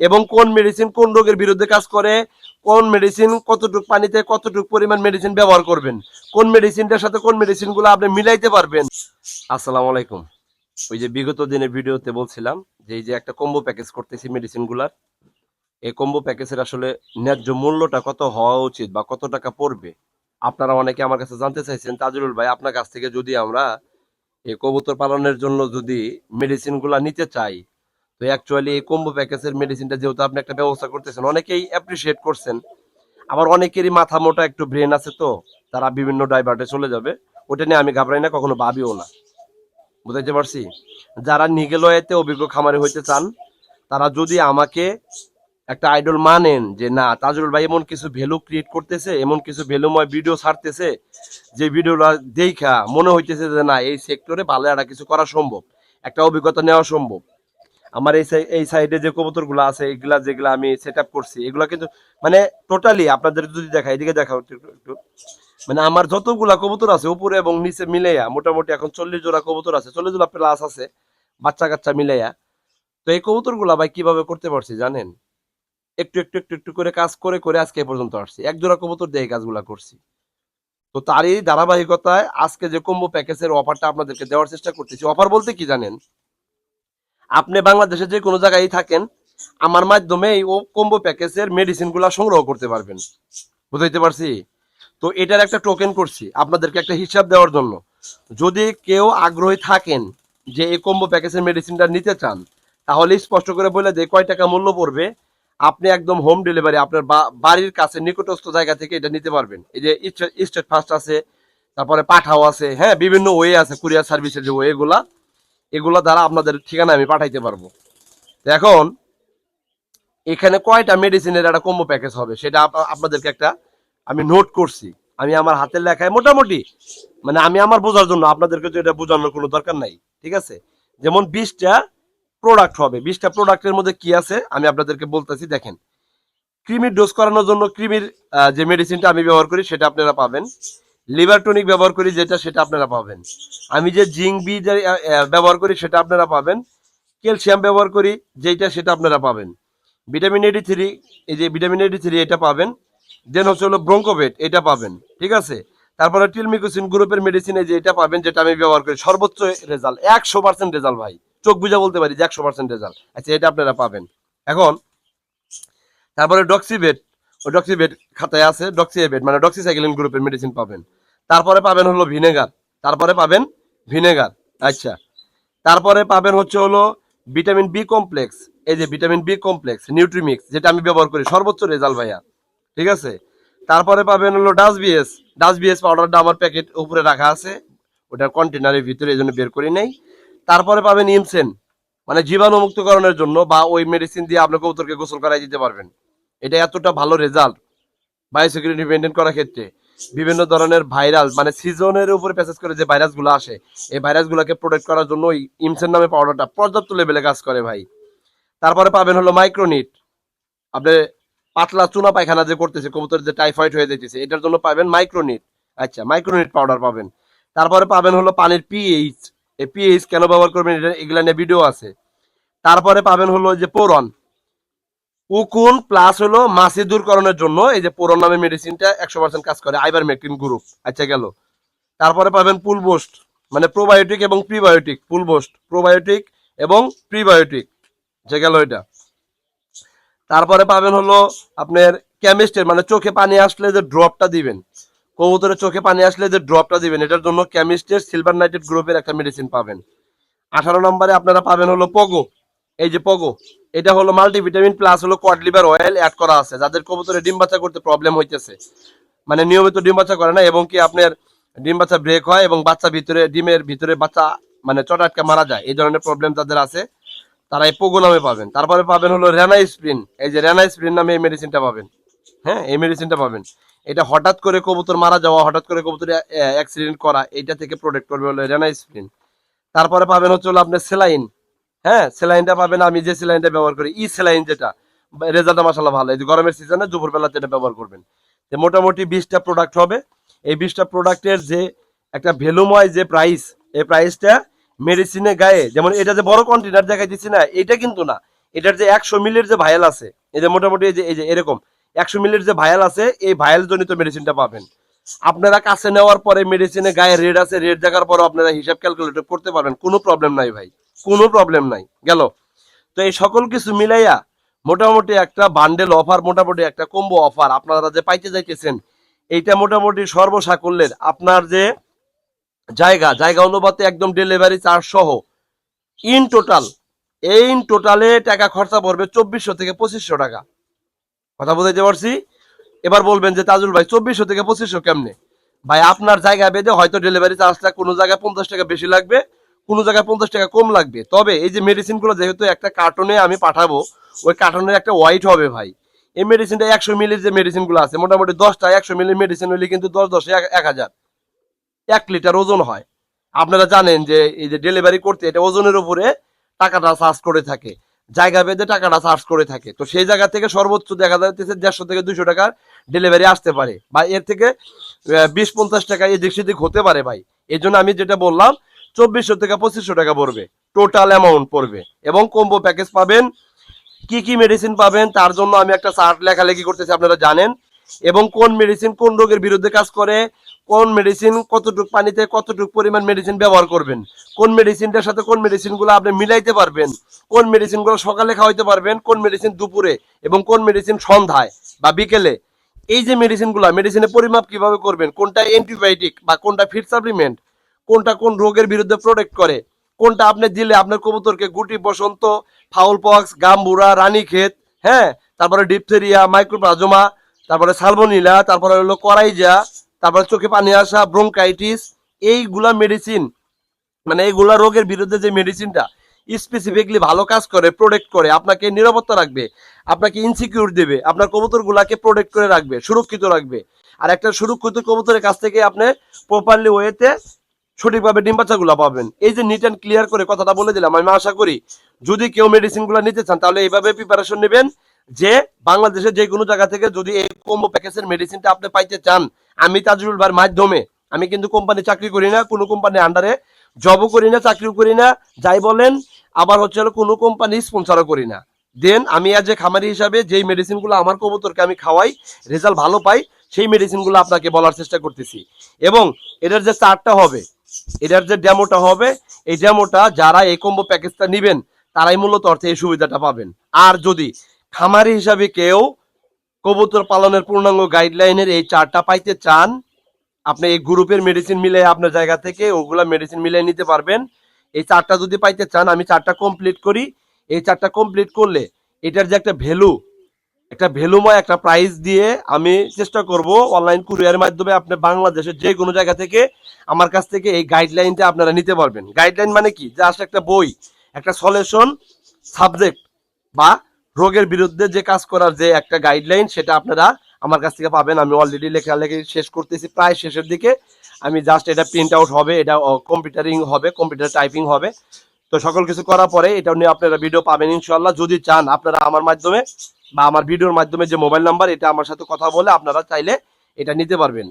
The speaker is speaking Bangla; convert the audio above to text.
এবং কোন মেডিসিন কোন রোগের বিরুদ্ধে কাজ করে, কোন মেডিসিন কতটুকু পানিতে কতটুকু পরিমাণ মেডিসিন ব্যবহার করবেন, কোন মেডিসিনটার সাথে কোন মেডিসিনগুলো আপনি মিলাইতে পারবেন। আসসালামু আলাইকুম। ওই যে বিগত দিনের ভিডিওতে বলছিলাম যে এই যে একটা কম্বো প্যাকেজ করতেছি মেডিসিনগুলার, এই কম্বো প্যাকেজের আসলে ন্যায্য মূল্যটা কত হওয়া উচিত বা কত টাকা পড়বে, আপনারা অনেকে আমার কাছে জানতে চাইছেন তাজুলুল ভাই আপনার কাছ থেকে যদি আমরা এই কবুতর পালনের জন্য যদি মেডিসিনগুলা নিতে চাই, তো অ্যাকচুয়ালি এই কম্বো প্যাকেজের মেডিসিনটা যেহেতু আপনি একটা ব্যবস্থা করতেছেন, অনেকেই অ্যাপ্রিসিয়েট করছেন। আবার অনেকেরই মাথা মোটা একটু ব্রেন আছে, তো তারা বিভিন্ন ডাইভার্টে চলে যাবে। ওটা নিয়ে আমি ঘাবড়াই না, কখনো ভাবিও না। বুঝাইতে পারছি? যারা নিগেলয়েতে অভিজ্ঞ খামারি হইতে চান, তারা যদি আমাকে একটা আইডল মানেন যে না তাজুল ভাই এমন কিছু ভ্যালু ক্রিয়েট করতেছে, এমন কিছু ভ্যালুময় ভিডিও ছাড়তেছে, যে ভিডিওটা দেখা মনে হইতেছে যে না এই সেক্টরে ভালো একটা কিছু করা সম্ভব, একটা অভিজ্ঞতা নেওয়া সম্ভব। আমার এই সাইডে যে কবুতরগুলো আছে, এগুলা যেগুলা আমি সেট আপ করছি, এগুলা কিন্তু মানে টোটালি আপনাদের যদি দেখা, এদিকে দেখা একটু একটু, মানে আমার যতগুলা কবুতর আছে উপরে এবং নিচে মিলাইয়া মোটামুটি এখন 40 জোড়া কবুতর আছে, 40 জোড়া প্লাস আছে বাচ্চা কাচ্চা মিলাইয়া। তো এই কবুতরগুলা ভাই কিভাবে করতে পারছি জানেন? একটু একটু একটু একটু করে কাজ করে করে আজকে এ পর্যন্ত আসছি, এক জোড়া কবুতর দিয়ে এই কাজগুলা করছি। তো তারই ধারাবাহিকতায় আজকে যে কম্বো প্যাকেজের অফারটা আপনাদেরকে দেওয়ার চেষ্টা করতেছি। অফার বলতে কি জানেন? আপনি বাংলাদেশে যে কোনো জায়গায় থাকেন, আমার মাধ্যমে এই কম্বো প্যাকেজের মেডিসিন গুলা সংগ্রহ করতে পারবেন। বুঝাইতে পারছি? তো এটার একটা টোকেন করছি আপনাদেরকে একটা হিসাব দেওয়ার জন্য। যদি কেউ আগ্রহী থাকেন যে এই কম্বো প্যাকেজের মেডিসিনটা নিতে চান, তাহলে স্পষ্ট করে বলে দেয় কয় টাকা মূল্য পড়বে। আপনি একদম হোম ডেলিভারি আপনার বাড়ির কাছে নিকটস্থ জায়গা থেকে এটা নিতে পারবেন। এই যে স্টেট ফার্স্ট আছে, তারপরে পাঠাও আছে, হ্যাঁ বিভিন্ন ওয়ে আছে, কুরিয়ার সার্ভিসের যে ওয়েগুলা, এগুলো দ্বারা আপনাদের ঠিকানা আমি পাঠাইতে পারবো। তো এখন এখানে কয়টা মেডিসিনের একটা কম্বো প্যাকেজ হবে সেটা আপনাদেরকে একটা আমি নোট করছি। আমি আমার হাতের লেখায় মোটামুটি, মানে আমি আমার বোঝার জন্য, আপনাদেরকে তো এটা বোঝানোর কোনো দরকার নাই, ঠিক আছে? যেমন 20টা প্রোডাক্ট হবে, 20টা প্রোডাক্টের মধ্যে কি আছে আমি আপনাদেরকে বলতেছি। দেখেন, ক্রিমির ডোজ করানোর জন্য ক্রিমির যে মেডিসিনটা আমি ব্যবহার করি সেটা আপনারা পাবেন। লিভার টনিক ব্যবহার করি যেটা, সেটা আপনারা পাবেন। আমি যে জিঙ্ক বি ব্যবহার করি সেটা আপনারা পাবেন। ক্যালসিয়াম ব্যবহার করি যেটা, সেটা আপনারা পাবেন। ভিটামিন 83, এই যে ভিটামিন 83 এটা পাবেন। দেন হচ্ছে হলো ব্রঙ্কোভেট, এটা পাবেন, ঠিক আছে? তারপরে টিলমিকোসিন গ্রুপের মেডিসিন এই যে এটা পাবেন, যেটা আমি ব্যবহার করি, সর্বোচ্চ রেজাল্ট 100% রেজাল্ট ভাই, চোখ বুঝা বলতে পারি যে 100% রেজাল্ট। আচ্ছা, এটা আপনারা পাবেন। এখন তারপরে ডক্সিভেট, ও ডক্সিভেট খাতায় আছে, ডক্সিভেট মানে ডক্সিসাইক্লিন গ্রুপের মেডিসিন পাবেন। তারপরে পাবেন হলো ভিনেগার, তারপরে পাবেন ভিনেগার। আচ্ছা, তারপরে পাবেন হচ্ছে হলো ভিটামিন বি কমপ্লেক্স, এই যে ভিটামিন বি কমপ্লেক্স নিউট্রিমিক্স, যেটা আমি ব্যবহার করি, সর্বোচ্চ রেজাল্ট ভাইয়া, ঠিক আছে? তারপরে পাবেন হলো ডাসবিএস, ডাসবিএস পাউডারটা আমার প্যাকেট উপরে রাখা আছে, ওটার কন্টেনারের ভিতরে, এই জন্য বের করি নাই। তারপরে পাবেন ইমসেন, মানে জীবাণু মুক্তকরণের জন্য, বা ওই মেডিসিন দিয়ে আপনি কবুতরকে গোসল করাই দিতে পারবেন। এটা এতটা ভালো রেজাল্ট বায়োসিকিউরিটি মেনটেন করার ক্ষেত্রে। বিভিন্ন ধরনের ভাইরাল মানে সিজনের উপরে প্যাসেজ করে যে ভাইরাসগুলো আসে, এই ভাইরাসগুলোকে প্রোটেক্ট করার জন্য ওই ইমসেন নামে পাউডারটা পর্যাপ্ত লেভেলে কাজ করে ভাই। তারপরে পাবেন হলো মাইক্রোনিট, আপনি পাতলা চুনা পায়খানা যে করতেছে কবুতর, যে টাইফয়েড হয়ে যেতেছে, এটার জন্য পাবেন মাইক্রোনিট। আচ্ছা, মাইক্রোনিট পাউডার পাবেন। তারপরে পাবেন হলো পানির পিএইচ, এই পিএইচ কেন ব্যবহার করবেন এটা, এগুলা নিয়ে ভিডিও আছে। তারপরে পাবেন হলো যে পোরন, উকুন প্লাস হলো মাছি দূরকরণের জন্য এই যে পোরন নামে মেডিসিনটা 100% কাজ করে, আইভারমেকটিন গ্রুপ। আচ্ছা গেল। তারপরে পাবেন পুলবোস্ট, মানে প্রোবায়োটিক এবং প্রিবায়োটিক, পুলবোস্ট প্রোবায়োটিক এবং প্রিবায়োটিক, যে গেল এটা। তারপরে পাবেন হলো আপনার কেমিস্টের, মানে চোখে পানি আসলে যে ড্রপটা দিবেন, কবুতরের চোখে পানি আসলে যে ড্রপটা দিবেন, এটার জন্য কেমিস্টের সিলভার নাইট্রেট গ্রুপের একটা মেডিসিন পাবেন। 18 নম্বরে আপনারা পাবেন হলো পগো, এই যে পগো, এটা হলো মাল্টিভিটামিন প্লাস হলো কোয়াড লিভার অয়েল অ্যাড করা আছে, যাদের কবুতরে ডিম বাচ্চা করতে প্রবলেম হইতেছে, মানে নিয়মিত ডিম বাচ্চা করে না, এবং কি আপনার ডিম বাচ্চা ব্রেক হয় এবং বাচ্চা ভিতরে, ডিমের ভিতরে বাচ্চা মানে চটাটকে মারা যায়, এই ধরনের প্রবলেম যাদের আছে, তারা এই পোগো নামে পাবেন। তারপরে পাবেন হলো রেনাইস্প্রিন, এই যে রেনাইস্প্রিন নামে এই মেডিসিনটা পাবেন। হ্যাঁ, এই মেডিসিনটা পাবেন। এটা হঠাৎ করে কবুতর মারা যাওয়া, হঠাৎ করে কবুতর অ্যাক্সিডেন্ট করা, এটা থেকে প্রোটেক্ট করবে হলো রেনাইস্প্রিন। তারপরে পাবেন হচ্ছে হলো আপনার সেলাইন, হ্যাঁ সেলাইনটা পাবেন, আমি যে সেলাইনটা ব্যবহার করি ই সেলাইন, যেটা রেজাল্টটা মাসাল্লাহ ভালো, এই যে গরমের সিজনে দুপুরবেলা যেটা ব্যবহার করবেন। মোটামুটি 20টা প্রোডাক্ট হবে। এই 20টা প্রোডাক্টের যে একটা ভ্যালুময় যে প্রাইস, এই প্রাইসটা মেডিসিনে গায়ে, যেমন এটা যে বড় কন্টেনার দেখাই দিচ্ছি না, এটা কিন্তু না, এটার যে 100 মিলির যে ভায়াল আছে, এই যে মোটামুটি এই যে এরকম 100 মিলির যে ভায়াল আছে, এই ভায়াল জনিত মেডিসিনটা পাবেন। আপনারা কাছে নেওয়ার পরে মেডিসিনে গায়ে রেড আছে, রেড দেখার পর আপনারা হিসাব ক্যালকুলেট করতে পারবেন, কোনো প্রবলেম নাই ভাই, কোনো প্রবলেম নাই। গেল। তো এই সকল কিছু মিলাইয়া মোটামুটি একটা বান্ডেল অফার, মোটামুটি একটা কম্বো অফার আপনারা যে পাইতে যাইতেছেন, এইটা মোটামুটি সর্বসাকুল্যের আপনার যে জায়গা জায়গা অনুপাতে একদম ডেলিভারি চার্জ সহ ইন টোটালে টাকা খরচা পড়বে 2400 থেকে 2500 টাকা। কথা বুঝাইতে পারছি? এবার বলবেন যে তাজুল ভাই 2400 থেকে 2500 কেমনে? ভাই আপনার জায়গা বেঁধে হয়তো ডেলিভারি চার্জটা কোনো জায়গায় 50 টাকা বেশি লাগবে, কোনো জায়গায় 50 টাকা কম লাগবে। তবে এই যে মেডিসিনগুলো যেহেতু একটা কার্টনে আমি পাঠাবো, ওই কার্টনের একটা ওয়াইট হবে ভাই। এই মেডিসিনটা 100 মিলির যে মেডিসিনগুলো আছে, মোটামুটি 10টা 100 মিলির মেডিসিন হলে কিন্তু 10 10 1 লিটার ওজন হয়। আপনারা জানেন যে এই যে ডেলিভারি করতে এটা ওজনের উপরে টাকাটা চার্জ করে থাকে, জায়গা ভেদে টাকাটা চার্জ করে থাকে। তো সেই জায়গা থেকে সর্বোচ্চ দেখা যাচ্ছে 150 থেকে 200 টাকার ডেলিভারি আসতে পারে, বা এর থেকে 20-50 টাকা এদিক সেদিক হতে পারে ভাই। এই জন্য আমি যেটা বললাম 2400 থেকে 2500 টাকা পড়বে, টোটাল অ্যামাউন্ট পড়বে। এবং কম্বো প্যাকেজ পাবেন, কি কি মেডিসিন পাবেন তার জন্য আমি একটা চার্ট লেখালেখি করতেছি, আপনারা জানেন। এবং কোন মেডিসিন কোন রোগের বিরুদ্ধে কাজ করে, কোন মেডিসিন কতটুকু পানিতে কতটুকু পরিমাণ মেডিসিন ব্যবহার করবেন, কোন মেডিসিনটার সাথে কোন মেডিসিনগুলো আপনি মিলাইতে পারবেন, কোন মেডিসিনগুলো সকালে খাওয়াইতে পারবেন, কোন মেডিসিন দুপুরে, এবং কোন মেডিসিন সন্ধ্যায় বা বিকেলে। এই যে মেডিসিনগুলো, মেডিসিনের পরিমাপ কিভাবে করবেন, কোনটা অ্যান্টিবায়োটিক বা কোনটা ফিড সাপ্লিমেন্ট, কোনটা কোন রোগের বিরুদ্ধে প্রোটেক্ট করে, কোনটা আপনি দিলে আপনার কবুতরকে গুটি বসন্ত, ফাউল পক্স, গাম্বুরা, রানীক্ষেত, হ্যাঁ, তারপরে ডিপথেরিয়া, মাইক্রোপ্লাজমা, তারপরে সালমোনিলা, তারপরে হলো করাইজা, তারপরে চোখে পানি আসা, ব্রোঙ্কাইটিস, এইগুলা মেডিসিন, মানে এইগুলা রোগের বিরুদ্ধে যে মেডিসিনটা স্পেসিফিকলি ভালো কাজ করে, প্রোটেক্ট করে, আপনাকে নিরাপত্তা রাখবে, আপনাকে ইনসিকিউর দেবে, আপনার কবুতরগুলাকে প্রোটেক্ট করে রাখবে, সুরক্ষিত রাখবে। আর একটা সুরক্ষিত কবুতরের কাছ থেকে আপনি প্রপারলি ওয়েতে সঠিকভাবে ডিম বাচ্চাগুলো পাবেন। এই যে নিট অ্যান্ড ক্লিয়ার করে কথাটা বলে দিলাম, আমি আশা করি যদি কেউ মেডিসিনগুলো নিতে চান তাহলে এইভাবে প্রিপারেশন নেবেন যে বাংলাদেশের যে কোনো জায়গা থেকে যদি এই কম্বো প্যাকেজের মেডিসিনটা আপনি পাইতে চান, আমি তাজুল ভাইয়ের মাধ্যমে, আমি কিন্তু কোম্পানি চাকরি করি না, কোনো কোম্পানির আন্ডারে জবও করি না, চাকরিও করি না, যাই বলেন, আবার হচ্ছে কোনো কোম্পানি স্পন্সরও করি না। দেন আমি আজ যে খামারি হিসাবে যেই মেডিসিনগুলো আমার কবুতরকে আমি খাওয়াই, রেজাল্ট ভালো পাই, সেই মেডিসিনগুলো আপনাকে বলার চেষ্টা করতেছি। এবং এটার যে চার্টটা হবে, এটার যে ডেমোটা হবে, এই ডেমোটা যারা এই কম্বো প্যাকেজটা নিবেন তারাই মূলত অর্থে এই সুবিধাটা পাবেন। আর যদি খামারি হিসাবে কেউ কবুতর পালনের পূর্ণাঙ্গ গাইডলাইনের এই চার্টটা পাইতে চান, আপনি এই গ্রুপের মেডিসিন মিলে আপনার জায়গা থেকে ওগুলা মেডিসিন মিলে নিতে পারবেন। এই চার্টটা যদি পাইতে চান, আমি চার্টটা কমপ্লিট করি। এই চার্টটা কমপ্লিট করলে এটার যে একটা ভ্যালু, একটা ভ্যালুময় একটা প্রাইস দিয়ে আমি চেষ্টা করব অনলাইন কুরিয়ারের মাধ্যমে আপনি বাংলাদেশের যে কোনো জায়গা থেকে আমার কাছ থেকে এই গাইডলাইনটা আপনারা নিতে পারবেন। গাইডলাইন মানে কি, জাস্ট একটা বই, একটা সলিউশন সাবজেক্ট বা রোগের বিরুদ্ধে যে কাজ করার যে একটা গাইডলাইন, সেটা আপনারা আমার কাছ থেকে পাবেন। আমি অলরেডি লেখালেখি শেষ করতেছি, প্রায় শেষের দিকে। আমি জাস্ট এটা প্রিন্ট আউট হবে, এটা কম্পিউটারিং হবে, কম্পিউটার টাইপিং হবে। তো সকল কিছু করার পরে এটা নিয়ে আপনারা ভিডিও পাবেন ইনশাল্লাহ। যদি চান আপনারা আমার মাধ্যমে বা আমার ভিডিওর মাধ্যমে যে মোবাইল নাম্বার, এটা আমার সাথে কথা বলে আপনারা চাইলে এটা নিতে পারবেন।